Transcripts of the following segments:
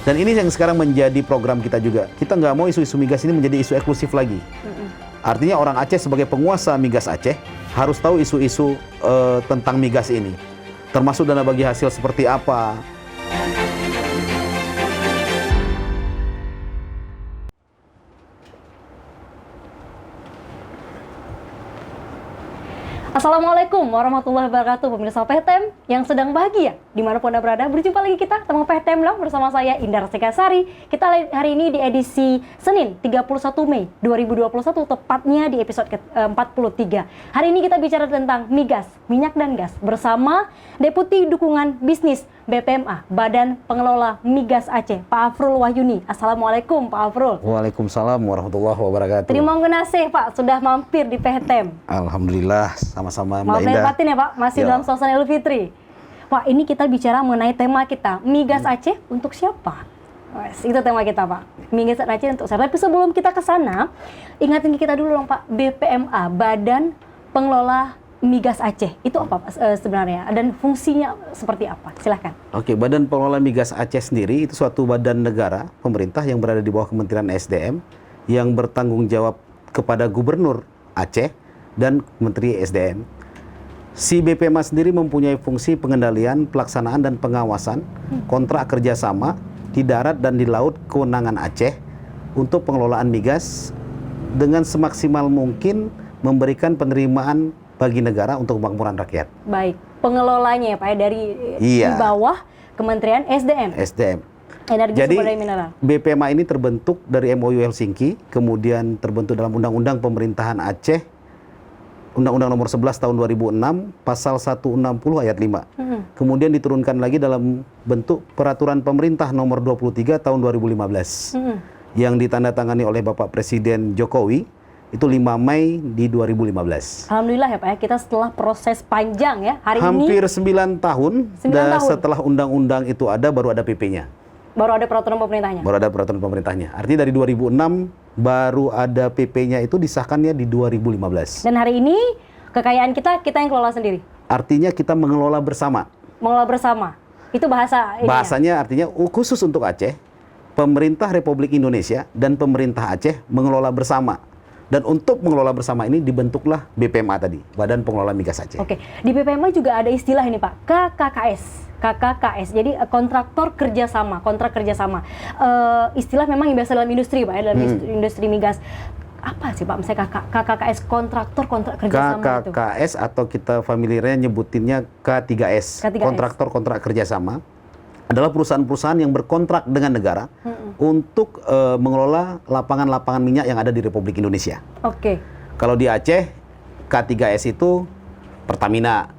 Dan ini yang sekarang menjadi program kita juga. Kita nggak mau isu-isu migas ini menjadi isu eksklusif lagi. Artinya orang Aceh sebagai penguasa migas Aceh harus tahu isu-isu tentang migas ini. Termasuk dana bagi hasil seperti apa. Assalamualaikum warahmatullahi wabarakatuh, pemirsa PTM yang sedang bahagia dimanapun Anda berada. Berjumpa lagi kita teman PTM Long bersama saya Indar Sekasari. Kita hari ini di edisi Senin 31 Mei 2021, tepatnya di episode ke-43. Hari ini kita bicara tentang migas, minyak dan gas bersama Deputi Dukungan Bisnis BPMA, Badan Pengelola Migas Aceh, Pak Afrul Wahyuni. Assalamualaikum Pak Afrul. Waalaikumsalam warahmatullahi wabarakatuh. Terima kasih Pak sudah mampir di PTM. Alhamdulillah, sama-sama Mbak Maaf Indah. lahir batin ya Pak, masih dalam suasana Idul Fitri. Pak, ini kita bicara mengenai tema kita, migas Aceh untuk siapa? Wes, itu tema kita Pak, migas Aceh untuk siapa? Tapi sebelum kita ke sana, ingatin kita dulu dong Pak, BPMA, Badan Pengelola Migas Aceh, itu apa sebenarnya? Dan fungsinya seperti apa? Silahkan. Oke, Badan Pengelola Migas Aceh sendiri itu suatu badan negara, pemerintah yang berada di bawah Kementerian SDM, yang bertanggung jawab kepada Gubernur Aceh dan Menteri SDM. Si BPMA sendiri mempunyai fungsi pengendalian, pelaksanaan, dan pengawasan kontrak kerjasama di darat dan di laut kewenangan Aceh untuk pengelolaan migas dengan semaksimal mungkin memberikan penerimaan bagi negara untuk kemakmuran rakyat. Baik, pengelolanya ya Pak, dari di bawah Kementerian SDM. Energi Jadi, Sumber Daya Mineral. BPMA ini terbentuk dari MOU Helsinki, kemudian terbentuk dalam Undang-Undang Pemerintahan Aceh, Undang-Undang Nomor 11 Tahun 2006, Pasal 160 Ayat 5. Kemudian diturunkan lagi dalam bentuk Peraturan Pemerintah Nomor 23 Tahun 2015, yang ditandatangani oleh Bapak Presiden Jokowi, itu 5 Mei di 2015. Alhamdulillah ya Pak ya, kita setelah proses panjang ya, hari Hampir ini 9 tahun, dan setelah undang-undang itu ada, baru ada PP-nya. Baru ada peraturan pemerintahnya? Baru ada peraturan pemerintahnya. Artinya dari 2006 baru ada PP-nya, itu disahkannya di 2015. Dan hari ini kekayaan kita yang kelola sendiri? Artinya kita mengelola bersama. Mengelola bersama? Itu bahasanya artinya khusus untuk Aceh, pemerintah Republik Indonesia dan pemerintah Aceh mengelola bersama. Dan untuk mengelola bersama ini dibentuklah BPMA tadi, Badan Pengelola Migas Aceh. Oke, di BPMA juga ada istilah ini Pak, KKKS. Jadi kontraktor kerjasama, kontrak kerjasama. Istilah memang yang biasa dalam industri Pak ya, dalam industri migas. Apa sih Pak, misalnya KKKS, kontraktor kontrak kerjasama itu? KKKS atau kita familiarnya nyebutinnya K3S, kontraktor kontrak kerjasama, adalah perusahaan-perusahaan yang berkontrak dengan negara untuk mengelola lapangan-lapangan minyak yang ada di Republik Indonesia. Oke. Kalau di Aceh, K3S itu Pertamina,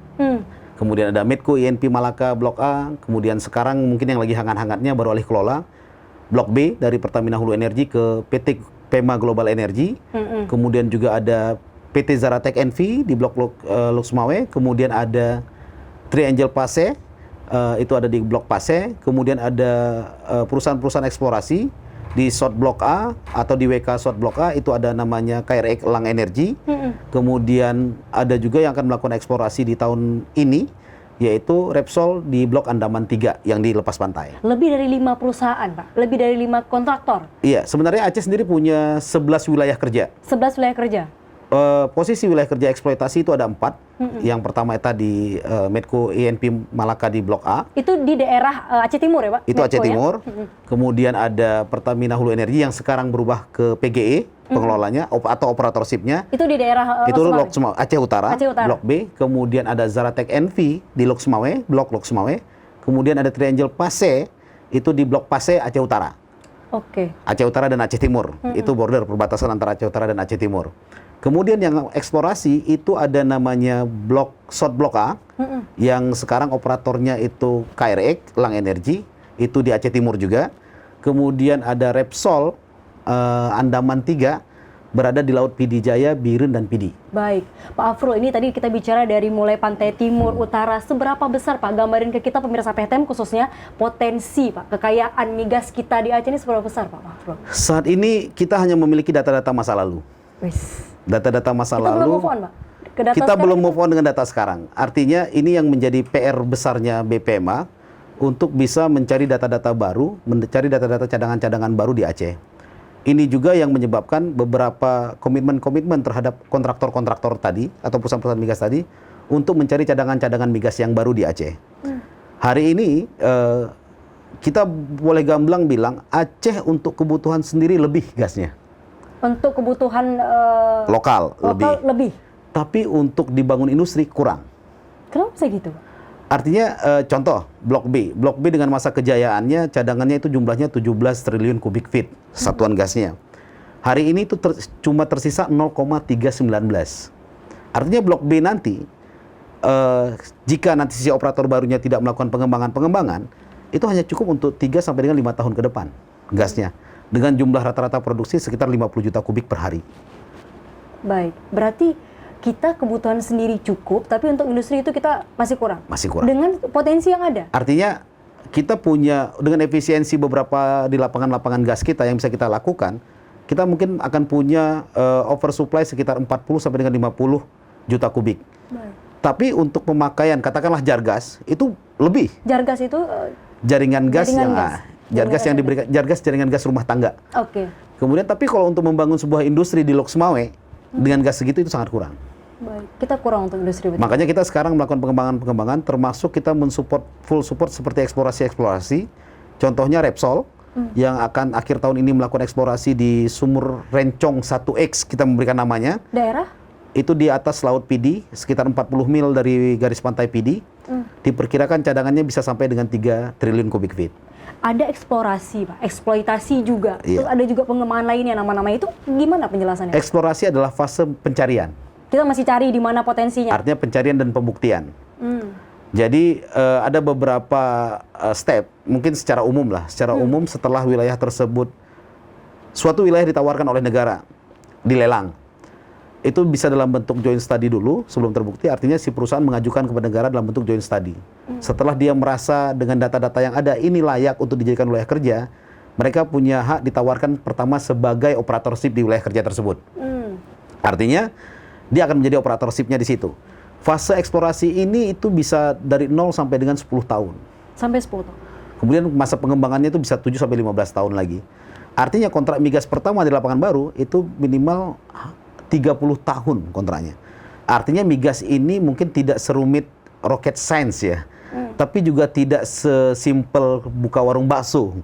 kemudian ada Medco INP Malaka Blok A, kemudian sekarang mungkin yang lagi hangat-hangatnya baru alih kelola Blok B dari Pertamina Hulu Energi ke PT Pema Global Energy, kemudian juga ada PT Zaratek NV di Blok Luxmawe, kemudian ada Triangle Pace, itu ada di Blok Pace, kemudian ada perusahaan-perusahaan eksplorasi di South Blok A atau di WK South Blok A, itu ada namanya KRX Lang Energy. Kemudian ada juga yang akan melakukan eksplorasi di tahun ini, yaitu Repsol di Blok Andaman 3 yang di lepas pantai. Lebih dari 5 perusahaan Pak, lebih dari 5 kontraktor. Iya, sebenarnya Aceh sendiri punya 11 wilayah kerja. 11 wilayah kerja. Posisi wilayah kerja eksploitasi itu ada 4. Yang pertama tadi Medco INP Malaka di Blok A. Itu di daerah Aceh Timur ya Pak? Itu Aceh Timur. Kemudian ada Pertamina Hulu Energi yang sekarang berubah ke PGE pengelolanya atau operatorshipnya. Itu di daerah itu Aceh Utara, Blok B. Kemudian ada Zaratek NV di Luxmawe, Blok Luxmawe. Kemudian ada Triangle Pace, itu di Blok Pace Aceh Utara. Oke. Aceh Utara dan Aceh Timur. Itu border perbatasan antara Aceh Utara dan Aceh Timur. Kemudian yang eksplorasi itu ada namanya South Blok A, yang sekarang operatornya itu KRX Lang Energy, itu di Aceh Timur juga. Kemudian ada Repsol Andaman 3, berada di Laut Pidi Jaya, Biren, dan Pidi. Baik, Pak Afrul, ini tadi kita bicara dari mulai pantai timur, utara, seberapa besar Pak? Gambarin ke kita pemirsa PTM khususnya potensi Pak, kekayaan migas kita di Aceh ini seberapa besar Pak Afrul? Saat ini kita hanya memiliki data-data masa lalu. Data-data masa lalu. Belum move on, Pak? Kita belum move on dengan data sekarang. Artinya ini yang menjadi PR besarnya BPMA untuk bisa mencari data-data baru, mencari data-data cadangan-cadangan baru di Aceh. Ini juga yang menyebabkan beberapa komitmen-komitmen terhadap kontraktor-kontraktor tadi atau perusahaan-perusahaan migas tadi untuk mencari cadangan-cadangan migas yang baru di Aceh. Hari ini kita boleh gamblang bilang Aceh untuk kebutuhan sendiri lebih gasnya. Untuk kebutuhan Lokal lebih. Tapi untuk dibangun industri kurang. Kenapa bisa gitu? Artinya contoh Blok B dengan masa kejayaannya cadangannya itu jumlahnya 17 triliun kubik feet satuan gasnya. Hari ini itu cuma tersisa 0,319. Artinya Blok B nanti jika nanti si operator barunya tidak melakukan pengembangan, itu hanya cukup untuk 3 sampai dengan 5 tahun ke depan gasnya. Dengan jumlah rata-rata produksi sekitar 50 juta kubik per hari. Baik, berarti kita kebutuhan sendiri cukup, tapi untuk industri itu kita masih kurang. Masih kurang. Dengan potensi yang ada. Artinya kita punya dengan efisiensi beberapa di lapangan-lapangan gas kita yang bisa kita lakukan, kita mungkin akan punya oversupply sekitar 40 sampai dengan 50 juta kubik. Baik. Tapi untuk pemakaian katakanlah Jargas itu lebih. Jargas itu Jaringan gas jaringan gas rumah tangga. Oke. Kemudian tapi kalau untuk membangun sebuah industri di Lok Sumawe dengan gas segitu itu sangat kurang. Baik, kita kurang untuk industri betul. Makanya kita sekarang melakukan pengembangan termasuk kita full support seperti eksplorasi. Contohnya Repsol yang akan akhir tahun ini melakukan eksplorasi di sumur Rencong 1X kita memberikan namanya. Daerah? Itu di atas Laut Pidi, sekitar 40 mil dari garis pantai Pidi. Diperkirakan cadangannya bisa sampai dengan 3 triliun kubik feet. Ada eksplorasi, Pak, eksploitasi juga. Iya. Terus ada juga pengembangan lainnya, nama-nama itu gimana penjelasannya? Eksplorasi adalah fase pencarian. Kita masih cari di mana potensinya. Artinya pencarian dan pembuktian. Jadi ada beberapa step, mungkin secara umum lah. Secara umum setelah wilayah tersebut, suatu wilayah ditawarkan oleh negara, dilelang. Itu bisa dalam bentuk joint study dulu sebelum terbukti, artinya si perusahaan mengajukan kepada negara dalam bentuk joint study. Setelah dia merasa dengan data-data yang ada ini layak untuk dijadikan wilayah kerja, mereka punya hak ditawarkan pertama sebagai operatorship di wilayah kerja tersebut. Artinya dia akan menjadi operatorshipnya di situ. Fase eksplorasi ini itu bisa dari 0 sampai dengan 10 tahun. Sampai 10 tahun. Kemudian masa pengembangannya itu bisa 7 sampai 15 tahun lagi. Artinya kontrak migas pertama di lapangan baru itu minimal 30 tahun kontraknya. Artinya migas ini mungkin tidak serumit rocket science ya. Tapi juga tidak sesimpel buka warung bakso.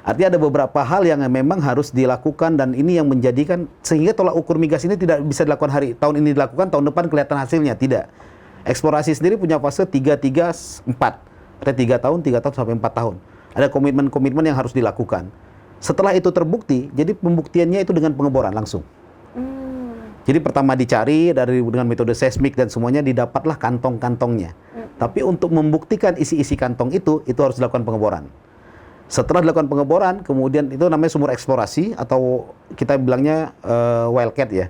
Artinya ada beberapa hal yang memang harus dilakukan dan ini yang menjadikan sehingga tolak ukur migas ini tidak bisa dilakukan tahun ini dilakukan, tahun depan kelihatan hasilnya, tidak. Eksplorasi sendiri punya fase 3, 4. Artinya 3 tahun sampai 4 tahun. Ada komitmen-komitmen yang harus dilakukan. Setelah itu terbukti, jadi pembuktiannya itu dengan pengeboran langsung. Jadi pertama dicari dengan metode seismik dan semuanya didapatlah kantong-kantongnya. Tapi untuk membuktikan isi-isi kantong itu harus dilakukan pengeboran. Setelah dilakukan pengeboran, kemudian itu namanya sumur eksplorasi atau kita bilangnya wildcat ya.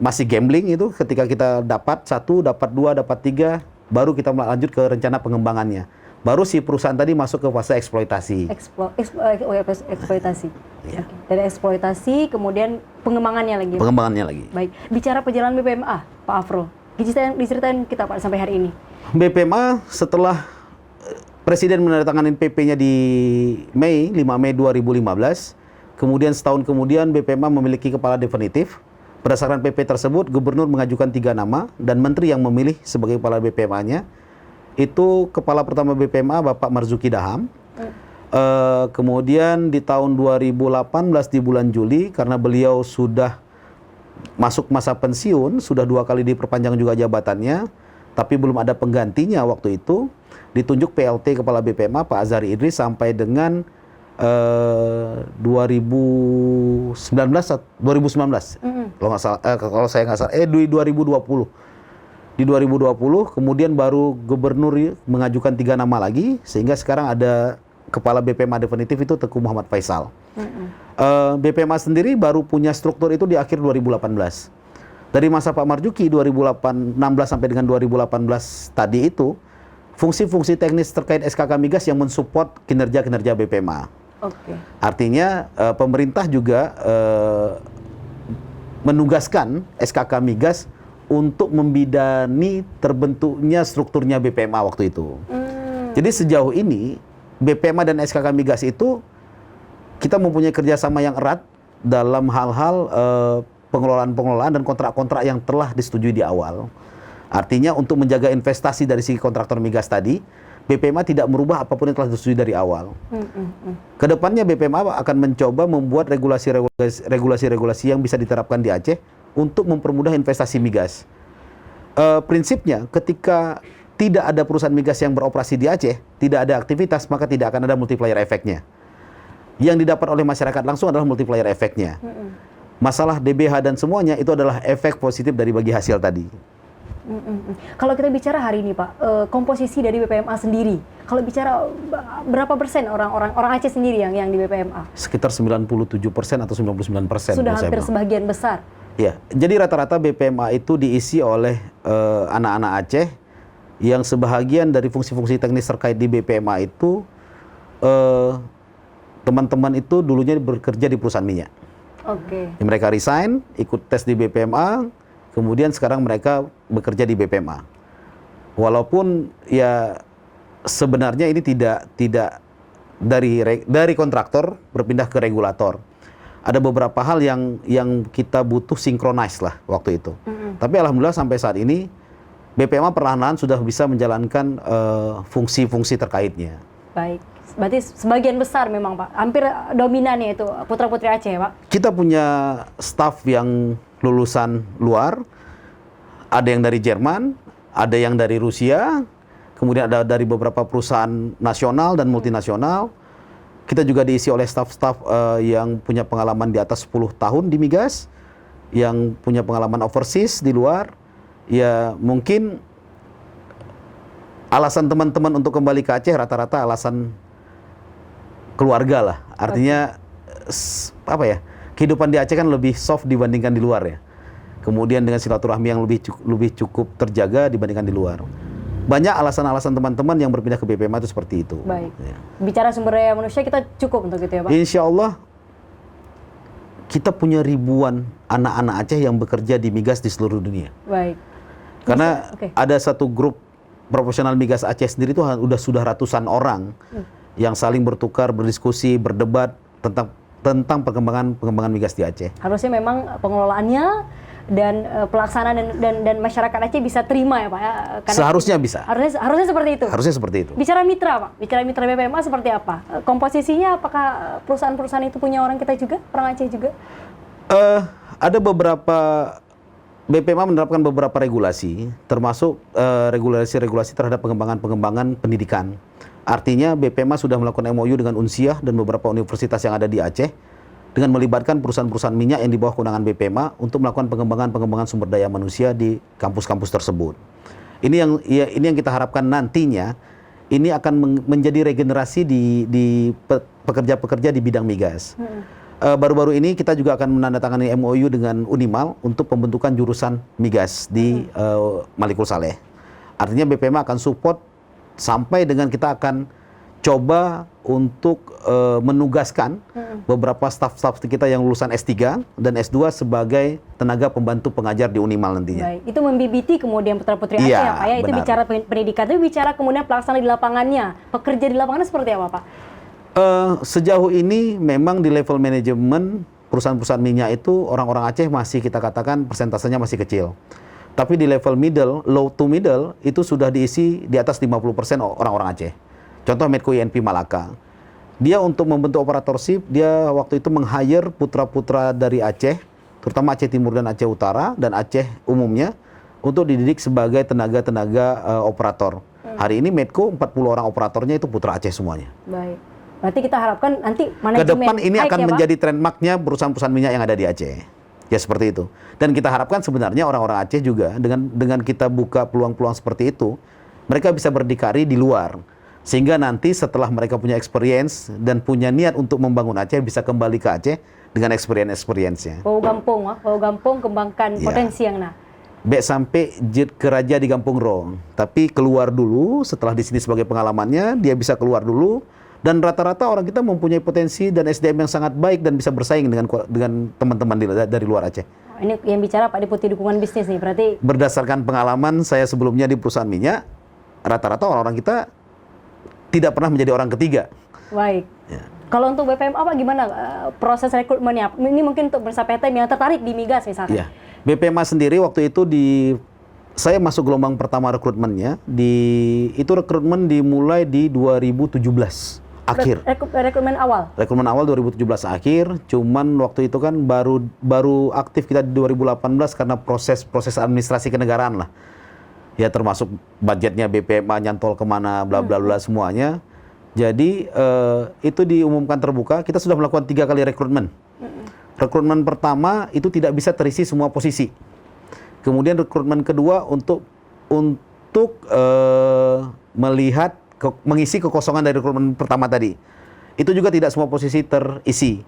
Masih gambling itu ketika kita dapat 1, dapat 2, dapat 3, baru kita lanjut ke rencana pengembangannya. Baru si perusahaan tadi masuk ke fase eksploitasi. Eksploitasi. Ya. Dari eksploitasi, kemudian pengembangannya lagi. Pengembangannya lagi. Baik, bicara perjalanan BPMA, Pak Afrul. Diceritain kita Pak sampai hari ini. BPMA setelah Presiden menandatangani PP-nya di Mei, 5 Mei 2015, kemudian setahun kemudian BPMA memiliki kepala definitif. Berdasarkan PP tersebut, Gubernur mengajukan 3 nama dan Menteri yang memilih sebagai kepala BPMA-nya. Itu kepala pertama BPMA Bapak Marzuki Daham. Kemudian di tahun 2018 di bulan Juli, karena beliau sudah masuk masa pensiun, sudah 2 kali diperpanjang juga jabatannya, tapi belum ada penggantinya waktu itu, ditunjuk PLT Kepala BPMA Pak Azhari Idris sampai dengan 2019. Kalau nggak salah, kalau saya nggak salah, di 2020. Di 2020 kemudian baru Gubernur mengajukan 3 nama lagi, sehingga sekarang ada Kepala BPMA definitif itu Teguh Muhammad Faisal. BPMA sendiri baru punya struktur itu di akhir 2018. Dari masa Pak Marzuki 2016 sampai dengan 2018 tadi itu, fungsi-fungsi teknis terkait SKK Migas yang mensupport kinerja-kinerja BPMA. Artinya pemerintah juga menugaskan SKK Migas untuk membidani terbentuknya strukturnya BPMA waktu itu. Jadi sejauh ini BPMA dan SKK Migas itu kita mempunyai kerjasama yang erat dalam hal-hal pengelolaan dan kontrak-kontrak yang telah disetujui di awal. Artinya untuk menjaga investasi dari segi kontraktor migas tadi, BPMA tidak merubah apapun yang telah disetujui dari awal. Kedepannya BPMA akan mencoba membuat regulasi-regulasi yang bisa diterapkan di Aceh untuk mempermudah investasi migas. Prinsipnya ketika tidak ada perusahaan migas yang beroperasi di Aceh, tidak ada aktivitas, maka tidak akan ada multiplier efeknya. Yang didapat oleh masyarakat langsung adalah multiplier efeknya. Masalah DBH dan semuanya itu adalah efek positif dari bagi hasil tadi. Kalau kita bicara hari ini Pak, komposisi dari BPMA sendiri, kalau bicara berapa persen orang Aceh sendiri yang di BPMA? Sekitar 97% atau 99%. Sudah hampir sebagian besar. Ya, jadi rata-rata BPMA itu diisi oleh anak-anak Aceh yang sebahagian dari fungsi-fungsi teknis terkait di BPMA itu teman-teman itu dulunya bekerja di perusahaan minyak. Oke. Mereka resign, ikut tes di BPMA, kemudian sekarang mereka bekerja di BPMA. Walaupun ya sebenarnya ini tidak dari kontraktor berpindah ke regulator. Ada beberapa hal yang kita butuh sinkronize lah waktu itu. Tapi alhamdulillah sampai saat ini BPMA perlahan-lahan sudah bisa menjalankan fungsi-fungsi terkaitnya. Baik. Berarti sebagian besar memang Pak, hampir dominannya itu putra-putri Aceh Pak? Kita punya staf yang lulusan luar, ada yang dari Jerman, ada yang dari Rusia, kemudian ada dari beberapa perusahaan nasional dan multinasional. Kita juga diisi oleh staf-staf yang punya pengalaman di atas 10 tahun di migas, yang punya pengalaman overseas di luar. Ya mungkin alasan teman-teman untuk kembali ke Aceh rata-rata alasan keluarga lah. Artinya apa ya? Kehidupan di Aceh kan lebih soft dibandingkan di luar ya. Kemudian dengan silaturahmi yang lebih cukup terjaga dibandingkan di luar. Banyak alasan-alasan teman-teman yang berpindah ke BPMA itu seperti itu. Baik. Ya. Bicara sumber daya manusia kita cukup untuk itu ya Pak? Insya Allah kita punya ribuan anak-anak Aceh yang bekerja di migas di seluruh dunia. Baik. Karena ada satu grup profesional migas Aceh sendiri itu sudah ratusan orang yang saling bertukar, berdiskusi, berdebat tentang perkembangan migas di Aceh. Harusnya memang pengelolaannya dan pelaksanaan dan masyarakat Aceh bisa terima ya Pak ya. Karena seharusnya bisa. Harusnya seperti itu. Harusnya seperti itu. Bicara mitra Pak, bicara mitra BPMA seperti apa? Komposisinya apakah perusahaan-perusahaan itu punya orang kita juga, orang Aceh juga? Ada beberapa BPMA menerapkan beberapa regulasi, termasuk regulasi-regulasi terhadap pengembangan pendidikan. Artinya BPMA sudah melakukan MOU dengan Unsiah dan beberapa universitas yang ada di Aceh dengan melibatkan perusahaan-perusahaan minyak yang di bawah kewenangan BPMA untuk melakukan pengembangan sumber daya manusia di kampus-kampus tersebut. Ini yang kita harapkan nantinya ini akan menjadi regenerasi di pekerja-pekerja di bidang migas. Baru-baru ini kita juga akan menandatangani MOU dengan Unimal untuk pembentukan jurusan migas di Malikul Saleh. Artinya BPMA akan support sampai dengan kita akan coba untuk menugaskan beberapa staf-staf kita yang lulusan S3 dan S2 sebagai tenaga pembantu pengajar di Unimal nantinya. Baik, itu membibiti kemudian putra-putri Aceh ya Pak ya, itu bicara pendidikan, tapi bicara kemudian pelaksanaan di lapangannya, pekerja di lapangannya seperti apa Pak? Sejauh ini memang di level manajemen perusahaan-perusahaan minyak itu orang-orang Aceh masih kita katakan persentasenya masih kecil. Tapi di level low to middle itu sudah diisi di atas 50% orang-orang Aceh. Contoh Medco INP Malaka. Dia untuk membentuk operatorship, dia waktu itu meng-hire putra-putra dari Aceh, terutama Aceh Timur dan Aceh Utara dan Aceh umumnya untuk dididik sebagai tenaga-tenaga operator. Hari ini Medco 40 orang operatornya itu putra Aceh semuanya. Baik. Berarti kita harapkan nanti manajemen ke depan ini akan ya, menjadi trademarknya perusahaan-perusahaan minyak yang ada di Aceh. Ya seperti itu. Dan kita harapkan sebenarnya orang-orang Aceh juga dengan kita buka peluang-peluang seperti itu, mereka bisa berdikari di luar. Sehingga nanti setelah mereka punya experience dan punya niat untuk membangun Aceh, bisa kembali ke Aceh dengan experience-nya. Bau Gampung kembangkan potensi yang Bek sampai ke raja di Gampung Ro. Tapi keluar dulu, setelah di sini sebagai pengalamannya, dia bisa keluar dulu. Dan rata-rata orang kita mempunyai potensi dan SDM yang sangat baik dan bisa bersaing dengan teman-teman dari luar Aceh. Ini yang bicara Pak Deputi Dukungan Bisnis nih, berarti berdasarkan pengalaman saya sebelumnya di perusahaan minyak, rata-rata orang-orang kita tidak pernah menjadi orang ketiga. Baik. Ya. Kalau untuk BPMA Pak gimana proses rekrutmennya? Ini mungkin untuk pemirsa PTM yang tertarik di migas misalkan. Ya. BPMA sendiri waktu itu saya masuk gelombang pertama rekrutmennya, itu rekrutmen dimulai di 2017 akhir. Rekrutmen awal? Rekrutmen awal 2017 akhir, cuman waktu itu kan baru aktif kita di 2018 karena proses administrasi kenegaraan lah. Ya termasuk budgetnya BPMA nyantol kemana, bla bla bla semuanya. Jadi itu diumumkan terbuka, kita sudah melakukan 3 kali rekrutmen. Rekrutmen pertama itu tidak bisa terisi semua posisi. Kemudian rekrutmen kedua untuk melihat mengisi kekosongan dari rekrutmen pertama tadi. Itu juga tidak semua posisi terisi.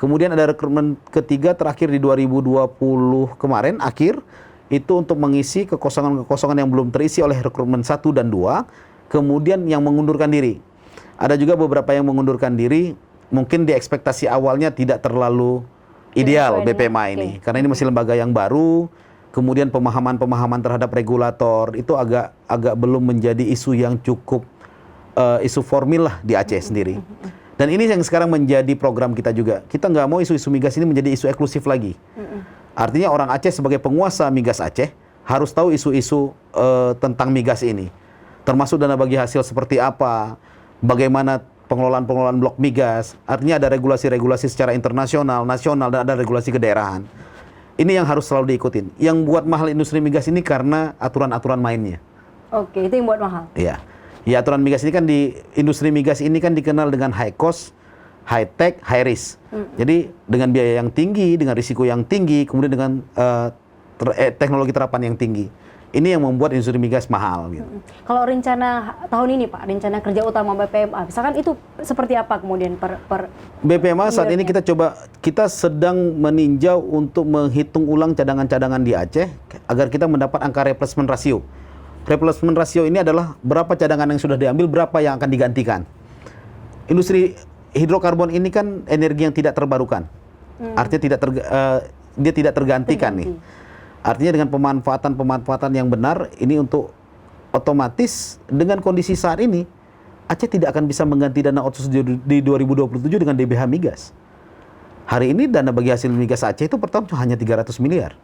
Kemudian ada rekrutmen ketiga terakhir di 2020 kemarin akhir, itu untuk mengisi kekosongan-kekosongan yang belum terisi oleh rekrutmen 1 dan 2, kemudian yang mengundurkan diri. Ada juga beberapa yang mengundurkan diri, mungkin di ekspektasi awalnya tidak terlalu ideal BPMA ini, karena ini masih lembaga yang baru, kemudian pemahaman terhadap regulator itu agak belum menjadi isu yang cukup isu formil lah di Aceh sendiri. Dan ini yang sekarang menjadi program kita juga. Kita nggak mau isu-isu migas ini menjadi isu eksklusif lagi. Artinya orang Aceh sebagai penguasa migas Aceh harus tahu isu-isu tentang migas ini, termasuk dana bagi hasil seperti apa, bagaimana pengelolaan blok migas. Artinya ada regulasi-regulasi secara internasional, nasional, dan ada regulasi kedaerahan. Ini yang harus selalu diikutin. Yang buat mahal industri migas ini karena aturan-aturan mainnya. Oke, itu yang buat mahal. Iya. Ya, aturan migas ini kan industri migas ini kan dikenal dengan high cost, high tech, high risk. Jadi dengan biaya yang tinggi, dengan risiko yang tinggi, kemudian dengan teknologi terapan yang tinggi. Ini yang membuat industri migas mahal. Gitu. Kalau rencana tahun ini Pak, rencana kerja utama BPMA, misalkan itu seperti apa kemudian BPMA saat ini kita sedang meninjau untuk menghitung ulang cadangan-cadangan di Aceh agar kita mendapat angka replacement ratio. Replacement ratio ini adalah berapa cadangan yang sudah diambil, berapa yang akan digantikan. Industri hidrokarbon ini kan energi yang tidak terbarukan. Artinya dia tidak tergantikan nih. Artinya dengan pemanfaatan yang benar, ini untuk otomatis dengan kondisi saat ini, Aceh tidak akan bisa mengganti dana otsus di 2027 dengan DBH migas. Hari ini dana bagi hasil migas Aceh itu per tahun hanya 300 miliar.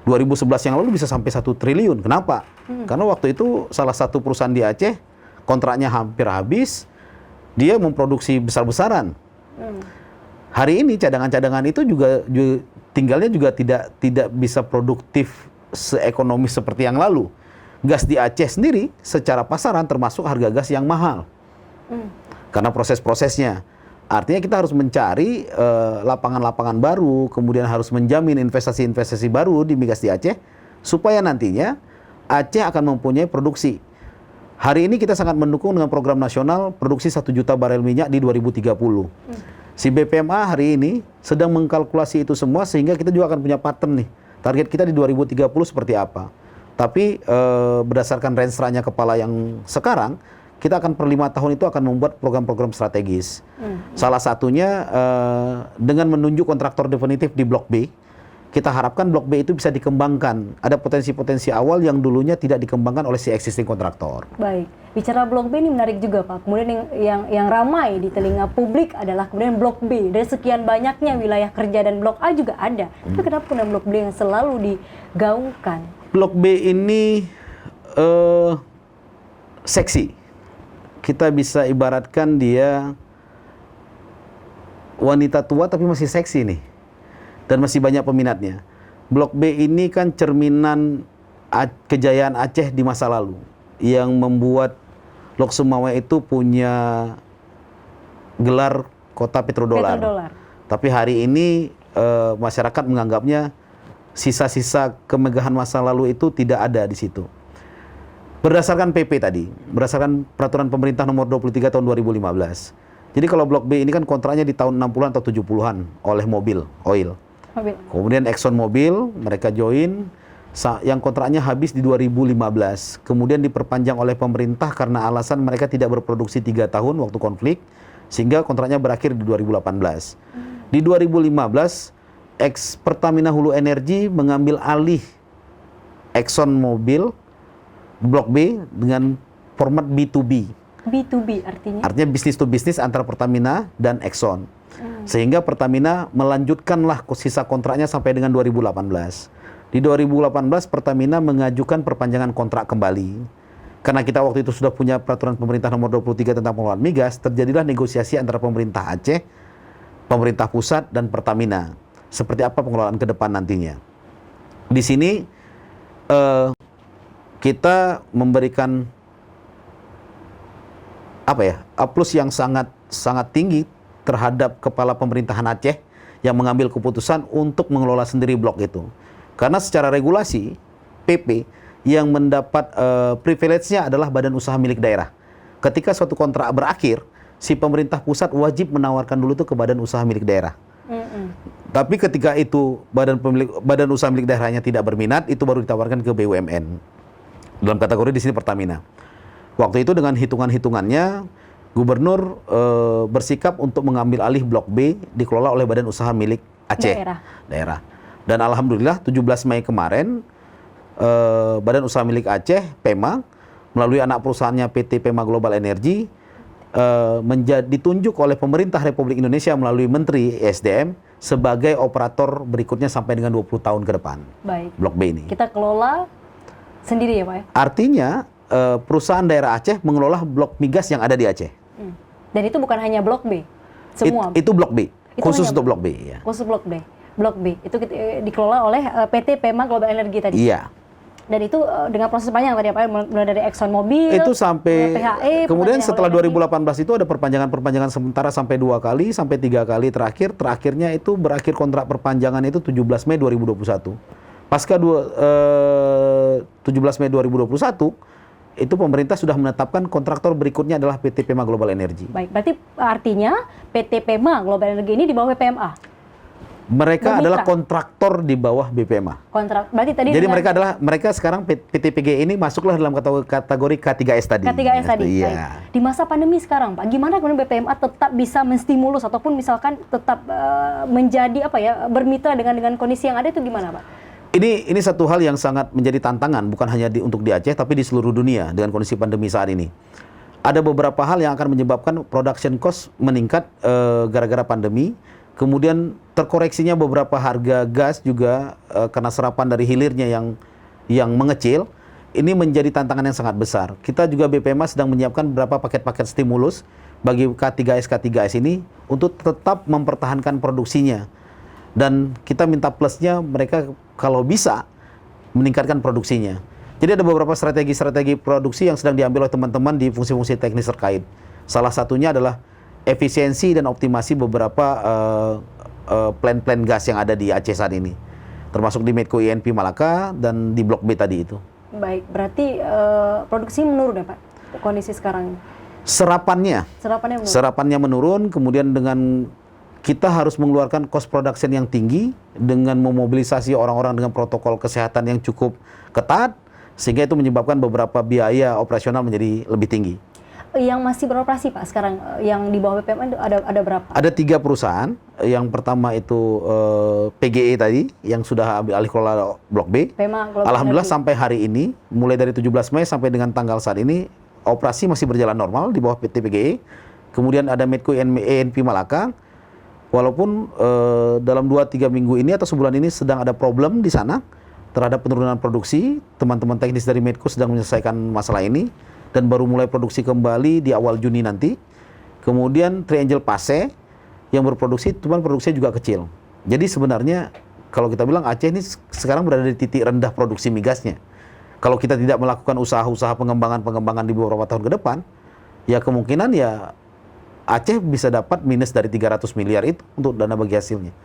2011 yang lalu bisa sampai 1 triliun. Kenapa? Karena waktu itu salah satu perusahaan di Aceh, kontraknya hampir habis, dia memproduksi besar-besaran. Hari ini cadangan-cadangan itu juga tinggalnya juga tidak bisa produktif seekonomis seperti yang lalu. Gas di Aceh sendiri secara pasaran termasuk harga gas yang mahal. Karena proses-prosesnya. Artinya kita harus mencari lapangan-lapangan baru, kemudian harus menjamin investasi-investasi baru di migas di Aceh, supaya nantinya Aceh akan mempunyai produksi. Hari ini kita sangat mendukung dengan program nasional produksi 1 juta barel minyak di 2030. Si BPMA hari ini sedang mengkalkulasi itu semua sehingga kita juga akan punya pattern nih. Target kita di 2030 seperti apa. Tapi berdasarkan rensranya kepala yang sekarang, kita akan per 5 tahun itu akan membuat program-program strategis. Salah satunya dengan menunjuk kontraktor definitif di Blok B, kita harapkan Blok B itu bisa dikembangkan. Ada potensi-potensi awal yang dulunya tidak dikembangkan oleh si existing kontraktor. Baik, bicara Blok B ini menarik juga Pak. Kemudian yang ramai di telinga publik adalah kemudian Blok B. Dari sekian banyaknya wilayah kerja dan Blok A juga ada. Tapi kenapa kemudian Blok B yang selalu digaungkan? Blok B ini seksi. Kita bisa ibaratkan dia wanita tua tapi masih seksi nih. Dan masih banyak peminatnya. Blok B ini kan cerminan kejayaan Aceh di masa lalu. Yang membuat Lok Sumawe itu punya gelar kota petrodolar. Tapi hari ini masyarakat menganggapnya sisa-sisa kemegahan masa lalu itu tidak ada di situ. Berdasarkan PP tadi, berdasarkan peraturan pemerintah nomor 23 tahun 2015. Jadi kalau Blok B ini kan kontraknya di tahun 60-an atau 70-an oleh Mobil Oil. Kemudian Exxon Mobil, mereka join, yang kontraknya habis di 2015. Kemudian diperpanjang oleh pemerintah karena alasan mereka tidak berproduksi 3 tahun waktu konflik, sehingga kontraknya berakhir di 2018. Di 2015, Pertamina Hulu Energi mengambil alih Exxon Mobil Blok B dengan format B2B. B2B artinya? Artinya bisnis to bisnis antara Pertamina dan Exxon. Sehingga Pertamina melanjutkanlah sisa kontraknya sampai dengan 2018. Di 2018 Pertamina mengajukan perpanjangan kontrak kembali. Karena kita waktu itu sudah punya peraturan pemerintah nomor 23 tentang pengelolaan migas, terjadilah negosiasi antara pemerintah Aceh, pemerintah pusat, dan Pertamina. Seperti apa pengelolaan ke depan nantinya. Di sini kita memberikan plus yang sangat tinggi terhadap kepala pemerintahan Aceh yang mengambil keputusan untuk mengelola sendiri blok itu. Karena secara regulasi PP yang mendapat privilege-nya adalah badan usaha milik daerah. Ketika suatu kontrak berakhir, si pemerintah pusat wajib menawarkan dulu itu ke badan usaha milik daerah. Tapi ketika itu badan usaha milik daerahnya tidak berminat, itu baru ditawarkan ke BUMN. Dalam kategori di sini Pertamina. Waktu itu dengan hitungan-hitungannya, gubernur bersikap untuk mengambil alih blok B dikelola oleh badan usaha milik Aceh. Daerah. Dan alhamdulillah 17 Mei kemarin badan usaha milik Aceh, PEMA, melalui anak perusahaannya PT PEMA Global Energy, ditunjuk oleh pemerintah Republik Indonesia melalui Menteri ESDM sebagai operator berikutnya sampai dengan 20 tahun ke depan. Baik. Blok B ini. Kita kelola sendiri ya Pak ya? Artinya perusahaan daerah Aceh mengelola blok migas yang ada di Aceh. Dan itu bukan hanya blok B, semua. Itu blok B, khusus untuk blok B. Ya. Khusus blok B. Blok B itu dikelola oleh PT PEMA Global Energy tadi. Iya. Dan itu dengan proses panjang tadi apa? Mulai dari Exxon Mobil, itu sampai PHE, kemudian setelah 2018 itu ada perpanjangan sementara sampai 2 kali, sampai 3 kali terakhirnya itu berakhir kontrak perpanjangan itu 17 Mei 2021. Pasca 17 Mei 2021 itu pemerintah sudah menetapkan kontraktor berikutnya adalah PT PEMA Global Energy. Baik, berarti artinya PT PEMA Global Energy ini di bawah PMA. Mereka adalah kontraktor di bawah BPMA. Berarti tadi. Jadi mereka sekarang PT PGE ini masuklah dalam kategori K3S tadi. K3S tadi. Iya. Di masa pandemi sekarang, Pak, gimana kemudian BPMA tetap bisa menstimulus ataupun misalkan tetap menjadi bermitra dengan kondisi yang ada itu gimana, Pak? Ini satu hal yang sangat menjadi tantangan bukan hanya untuk di Aceh tapi di seluruh dunia dengan kondisi pandemi saat ini. Ada beberapa hal yang akan menyebabkan production cost meningkat gara-gara pandemi. Kemudian terkoreksinya beberapa harga gas juga karena serapan dari hilirnya yang mengecil. Ini menjadi tantangan yang sangat besar. Kita juga BPMA sedang menyiapkan beberapa paket-paket stimulus bagi K3S ini untuk tetap mempertahankan produksinya. Dan kita minta plusnya mereka kalau bisa meningkatkan produksinya. Jadi ada beberapa strategi-strategi produksi yang sedang diambil oleh teman-teman di fungsi-fungsi teknis terkait. Salah satunya adalah efisiensi dan optimasi beberapa plan-plan gas yang ada di Aceh saat ini. Termasuk di Medco INP Malaka dan di Blok B tadi itu. Baik, berarti produksi menurun ya Pak, kondisi sekarang? Serapannya menurun, kemudian dengan kita harus mengeluarkan cost production yang tinggi dengan memobilisasi orang-orang dengan protokol kesehatan yang cukup ketat, sehingga itu menyebabkan beberapa biaya operasional menjadi lebih tinggi. Yang masih beroperasi Pak sekarang, yang di bawah BPMA ada berapa? Ada 3 perusahaan. Yang pertama itu PGE tadi, yang sudah ambil alih kelola Blok B. Alhamdulillah sampai hari ini, mulai dari 17 Mei sampai dengan tanggal saat ini, operasi masih berjalan normal di bawah PT PGE. Kemudian ada Medco ENP Malaka. Walaupun dalam 2-3 minggu ini atau sebulan ini sedang ada problem di sana terhadap penurunan produksi, teman-teman teknis dari Medco sedang menyelesaikan masalah ini dan baru mulai produksi kembali di awal Juni nanti. Kemudian Triangle Passe yang berproduksi, cuman produksinya juga kecil. Jadi sebenarnya kalau kita bilang Aceh ini sekarang berada di titik rendah produksi migasnya. Kalau kita tidak melakukan usaha-usaha pengembangan di beberapa tahun ke depan, ya kemungkinan ya Aceh bisa dapat minus dari 300 miliar itu untuk dana bagi hasilnya.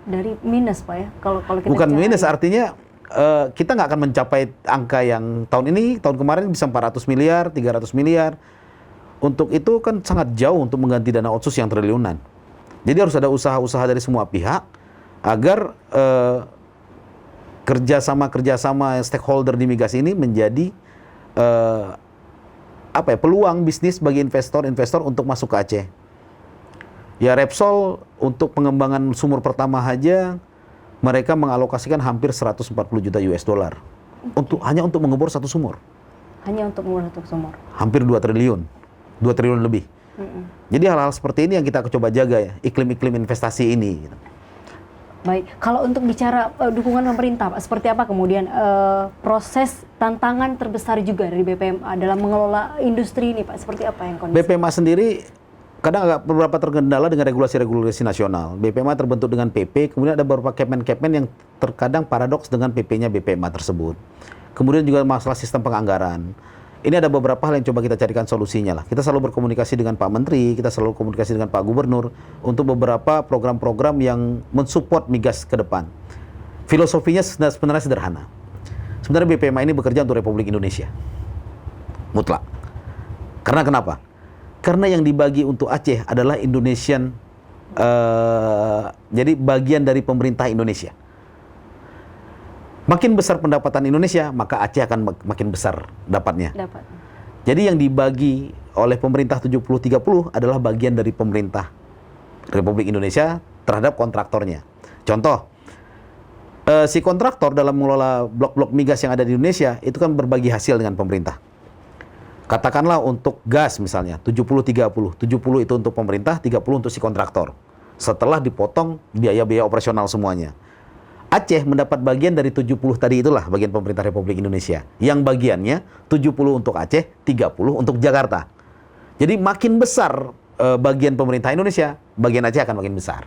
Dari minus Pak ya? Kalau kita bukan minus, artinya kita nggak akan mencapai angka yang tahun ini, tahun kemarin bisa 400 miliar, 300 miliar. Untuk itu kan sangat jauh untuk mengganti dana otsus yang triliunan. Jadi harus ada usaha-usaha dari semua pihak agar kerjasama stakeholder di migas ini menjadi peluang bisnis bagi investor untuk masuk ke Aceh. Ya Repsol untuk pengembangan sumur pertama aja mereka mengalokasikan hampir 140 juta US dollar hanya untuk mengebor satu sumur. Hanya untuk mengebor satu sumur. Hampir 2 triliun. 2 triliun lebih. Jadi hal-hal seperti ini yang kita coba jaga ya, iklim-iklim investasi ini. Gitu. Baik, kalau untuk bicara dukungan pemerintah, Pak, seperti apa kemudian proses tantangan terbesar juga dari BPMA dalam mengelola industri ini, Pak? Seperti apa yang kondisi? BPMA sendiri kadang agak beberapa terkendala dengan regulasi-regulasi nasional. BPMA terbentuk dengan PP, kemudian ada beberapa kemen-kemen yang terkadang paradoks dengan PP-nya BPMA tersebut. Kemudian juga masalah sistem penganggaran. Ini ada beberapa hal yang coba kita carikan solusinya lah. Kita selalu berkomunikasi dengan Pak Menteri, kita selalu komunikasi dengan Pak Gubernur untuk beberapa program-program yang mensupport migas ke depan. Filosofinya sebenarnya sederhana. Sebenarnya BPMA ini bekerja untuk Republik Indonesia. Mutlak. Karena kenapa? Karena yang dibagi untuk Aceh adalah Indonesian, jadi bagian dari pemerintah Indonesia. Makin besar pendapatan Indonesia, maka Aceh akan makin besar dapatnya. Jadi yang dibagi oleh pemerintah 70-30 adalah bagian dari pemerintah Republik Indonesia terhadap kontraktornya. Contoh, si kontraktor dalam mengelola blok-blok migas yang ada di Indonesia, itu kan berbagi hasil dengan pemerintah. Katakanlah untuk gas misalnya, 70-30. 70 itu untuk pemerintah, 30 untuk si kontraktor. Setelah dipotong biaya-biaya operasional semuanya. Aceh mendapat bagian dari 70 tadi itulah bagian pemerintah Republik Indonesia. Yang bagiannya 70 untuk Aceh, 30 untuk Jakarta. Jadi makin besar bagian pemerintah Indonesia, bagian Aceh akan makin besar.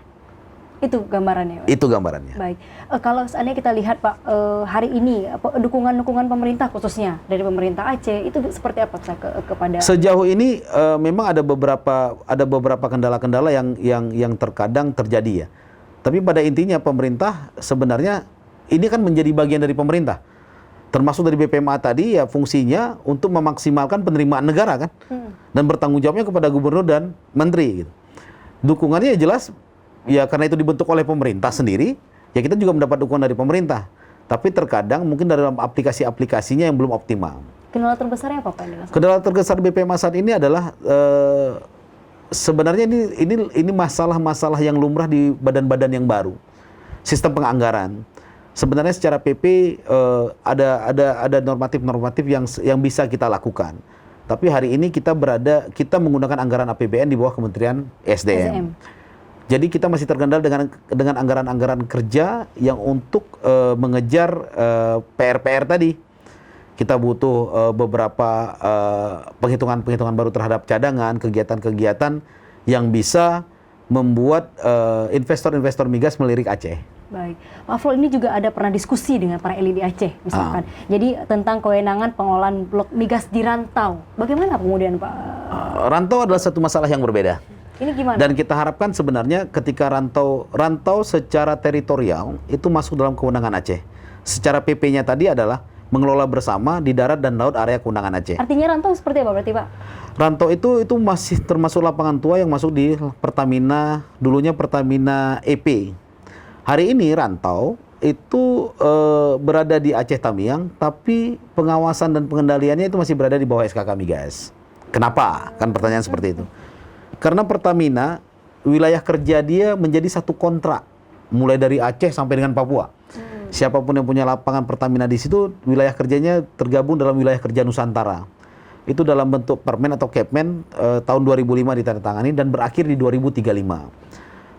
Itu gambarannya, Pak? Itu gambarannya. Baik. Kalau seandainya kita lihat, Pak, hari ini dukungan pemerintah khususnya dari pemerintah Aceh itu seperti apa kepada? Sejauh ini memang ada beberapa kendala-kendala yang terkadang terjadi ya. Tapi pada intinya pemerintah sebenarnya ini kan menjadi bagian dari pemerintah. Termasuk dari BPMA tadi ya fungsinya untuk memaksimalkan penerimaan negara kan. Dan bertanggung jawabnya kepada gubernur dan menteri gitu. Dukungannya jelas ya karena itu dibentuk oleh pemerintah sendiri, ya kita juga mendapat dukungan dari pemerintah. Tapi terkadang mungkin dalam aplikasi-aplikasinya yang belum optimal. Kendala terbesarnya apa, Pak? Kendala terbesar BPMA saat ini adalah sebenarnya ini masalah-masalah yang lumrah di badan-badan yang baru. Sistem penganggaran. Sebenarnya secara PP ada normatif-normatif yang bisa kita lakukan. Tapi hari ini kita menggunakan anggaran APBN di bawah Kementerian SDM. Jadi kita masih terkendala dengan anggaran-anggaran kerja yang untuk mengejar PR-PR tadi. Kita butuh beberapa penghitungan-penghitungan baru terhadap cadangan, kegiatan-kegiatan yang bisa membuat investor-investor migas melirik Aceh. Baik, Pak Afrul, ini juga ada pernah diskusi dengan para elit di Aceh, misalkan. Jadi tentang kewenangan pengelolaan blok migas di rantau. Bagaimana kemudian, Pak? Rantau adalah satu masalah yang berbeda. Ini gimana? Dan kita harapkan sebenarnya ketika rantau secara teritorial itu masuk dalam kewenangan Aceh. Secara PP-nya tadi adalah mengelola bersama di darat dan laut area kewenangan Aceh. Artinya rantau seperti apa berarti, Pak? Rantau itu masih termasuk lapangan tua yang masuk di Pertamina, dulunya Pertamina EP. Hari ini rantau itu berada di Aceh Tamiang, tapi pengawasan dan pengendaliannya itu masih berada di bawah SKK Migas. Kenapa? Kan pertanyaan seperti itu. Karena Pertamina, wilayah kerja dia menjadi satu kontrak, mulai dari Aceh sampai dengan Papua. Siapapun yang punya lapangan Pertamina di situ, wilayah kerjanya tergabung dalam wilayah kerja Nusantara. Itu dalam bentuk permen atau Kepmen tahun 2005 ditandatangani dan berakhir di 2035.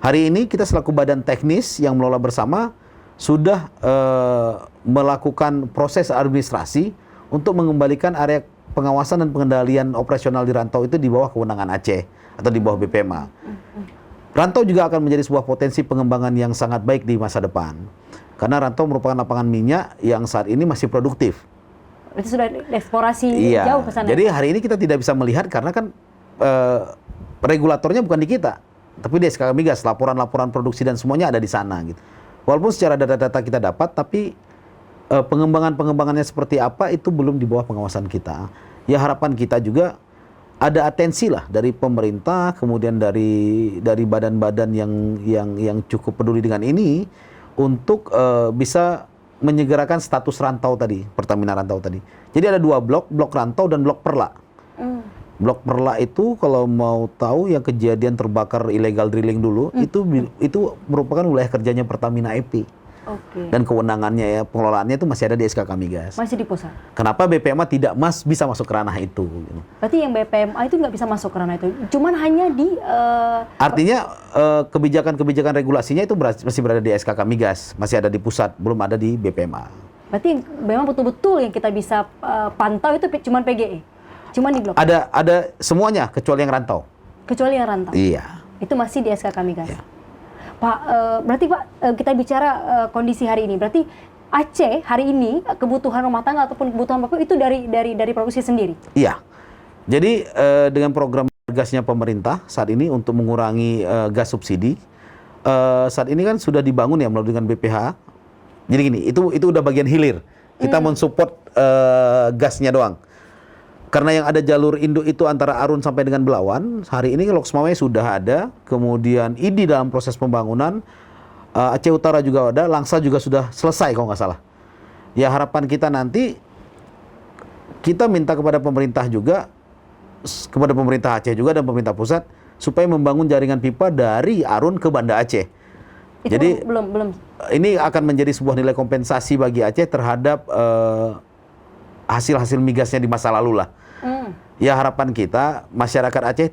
Hari ini kita selaku badan teknis yang mengelola bersama sudah melakukan proses administrasi untuk mengembalikan area pengawasan dan pengendalian operasional di rantau itu di bawah kewenangan Aceh atau di bawah BPMA. Rantau juga akan menjadi sebuah potensi pengembangan yang sangat baik di masa depan. Karena rantau merupakan lapangan minyak yang saat ini masih produktif. Itu sudah eksplorasi jauh ke sana. Jadi hari ini kita tidak bisa melihat karena kan regulatornya bukan di kita, tapi di SKK Migas, laporan-laporan produksi dan semuanya ada di sana gitu. Walaupun secara data-data kita dapat, tapi pengembangannya seperti apa itu belum di bawah pengawasan kita. Ya harapan kita juga ada atensi lah dari pemerintah, kemudian dari badan-badan yang cukup peduli dengan ini untuk bisa menyegerakan status rantau tadi, Pertamina rantau tadi. Jadi ada dua blok rantau dan blok Perla. Blok Perla itu kalau mau tahu yang kejadian terbakar illegal drilling dulu, itu merupakan wilayah kerjanya Pertamina EP. Oke. Dan kewenangannya ya, pengelolaannya itu masih ada di SKK Migas. Masih di pusat. Kenapa BPMA tidak bisa masuk ke ranah itu? Gitu. Berarti yang BPMA itu nggak bisa masuk ke ranah itu, cuman hanya di... Artinya kebijakan-kebijakan regulasinya itu masih berada di SKK Migas, masih ada di pusat, belum ada di BPMA. Berarti memang betul-betul yang kita bisa pantau itu cuman PGE, cuman di Blok. Ada semuanya kecuali yang rantau. Kecuali yang rantau. Iya. Itu masih di SKK Migas. Iya. Pak, berarti Pak, kita bicara kondisi hari ini. Berarti Aceh hari ini kebutuhan rumah tangga ataupun kebutuhan pokok itu dari produksi sendiri. Iya. Jadi dengan program gasnya pemerintah saat ini untuk mengurangi gas subsidi, saat ini kan sudah dibangun ya melalui dengan BPH. Jadi gini, itu udah bagian hilir. Kita mensupport gasnya doang. Karena yang ada jalur induk itu antara Arun sampai dengan Belawan, hari ini Lok Sumawai sudah ada, kemudian IDI dalam proses pembangunan, Aceh Utara juga ada, Langsa juga sudah selesai kalau nggak salah. Ya harapan kita nanti, kita minta kepada pemerintah juga, kepada pemerintah Aceh juga dan pemerintah pusat, supaya membangun jaringan pipa dari Arun ke Banda Aceh. Itu Jadi belum. ini akan menjadi sebuah nilai kompensasi bagi Aceh terhadap hasil-hasil migasnya di masa lalu lah. Ya harapan kita masyarakat Aceh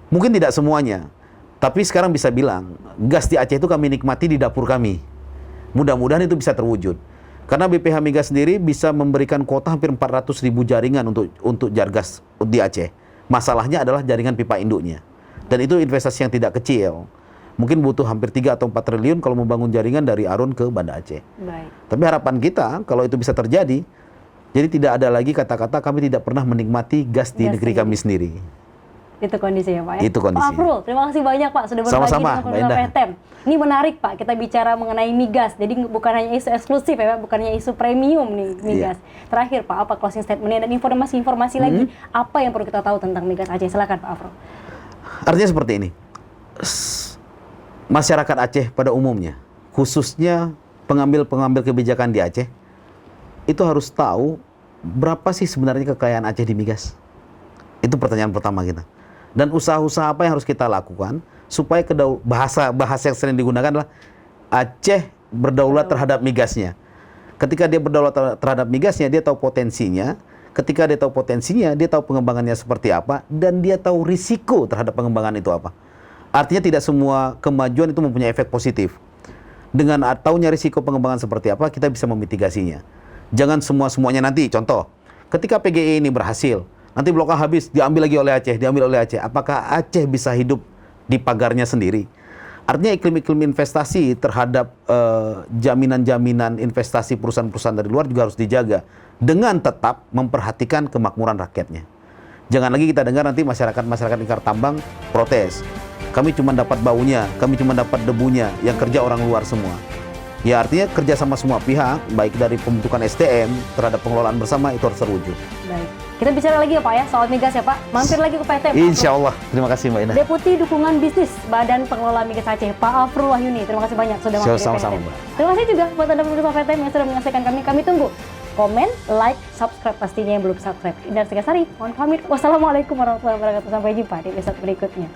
mungkin tidak semuanya, tapi sekarang bisa bilang gas di Aceh itu kami nikmati di dapur kami. Mudah-mudahan itu bisa terwujud. Karena BPH Migas sendiri bisa memberikan kuota hampir 400.000 jaringan untuk jargas di Aceh. Masalahnya adalah jaringan pipa induknya. Dan itu investasi yang tidak kecil. Mungkin butuh hampir 3 atau 4 triliun kalau membangun jaringan dari Arun ke Banda Aceh. Baik. Tapi harapan kita kalau itu bisa terjadi, jadi tidak ada lagi kata-kata kami tidak pernah menikmati gas di negeri kami sendiri. Itu kondisinya Pak ya? Itu kondisinya. Pak Afrul, terima kasih banyak Pak sudah berbagi Sama-sama, dengan pemirsa PTM. Ini menarik Pak, kita bicara mengenai migas. Jadi bukan hanya isu eksklusif ya Pak, bukan hanya isu premium nih migas. Terakhir Pak, apa closing statement-nya dan informasi-informasi lagi apa yang perlu kita tahu tentang migas Aceh? Silakan Pak Afrul. Artinya seperti ini. Masyarakat Aceh pada umumnya, khususnya pengambil-pengambil kebijakan di Aceh, itu harus tahu berapa sih sebenarnya kekayaan Aceh di migas. Itu pertanyaan pertama kita. Dan usaha-usaha apa yang harus kita lakukan supaya bahasa yang sering digunakan adalah Aceh berdaulat terhadap migasnya. Ketika dia berdaulat terhadap migasnya, dia tahu potensinya. Ketika dia tahu potensinya, dia tahu pengembangannya seperti apa, dan dia tahu risiko terhadap pengembangan itu apa. Artinya tidak semua kemajuan itu mempunyai efek positif. Dengan tahunya risiko pengembangan seperti apa, kita bisa memitigasinya. Jangan semuanya nanti, contoh, ketika PGE ini berhasil, nanti Blok A habis, diambil lagi oleh Aceh. Apakah Aceh bisa hidup di pagarnya sendiri? Artinya iklim-iklim investasi terhadap jaminan-jaminan investasi perusahaan-perusahaan dari luar juga harus dijaga. Dengan tetap memperhatikan kemakmuran rakyatnya. Jangan lagi kita dengar nanti masyarakat ingkar tambang protes. Kami cuma dapat baunya, kami cuma dapat debunya, yang kerja orang luar semua. Ya artinya kerja sama semua pihak, baik dari pembentukan SDM terhadap pengelolaan bersama itu harus terwujud. Baik. Kita bicara lagi ya Pak ya, soal migas ya Pak. Mampir lagi ke PTM. Insya Allah. Terima kasih Mbak Indah. Deputi Dukungan Bisnis Badan Pengelola Migas Aceh, Pak Afrul Wahyuni. Terima kasih banyak sudah mampir di Sama-sama, PTM. Mbak. Terima kasih juga buat Anda pemirsa PTM yang sudah menyaksikan kami. Kami tunggu komen, like, subscribe pastinya yang belum subscribe. Indra Segasari, mohon pamit. Wassalamualaikum warahmatullahi wabarakatuh. Sampai jumpa di episode berikutnya.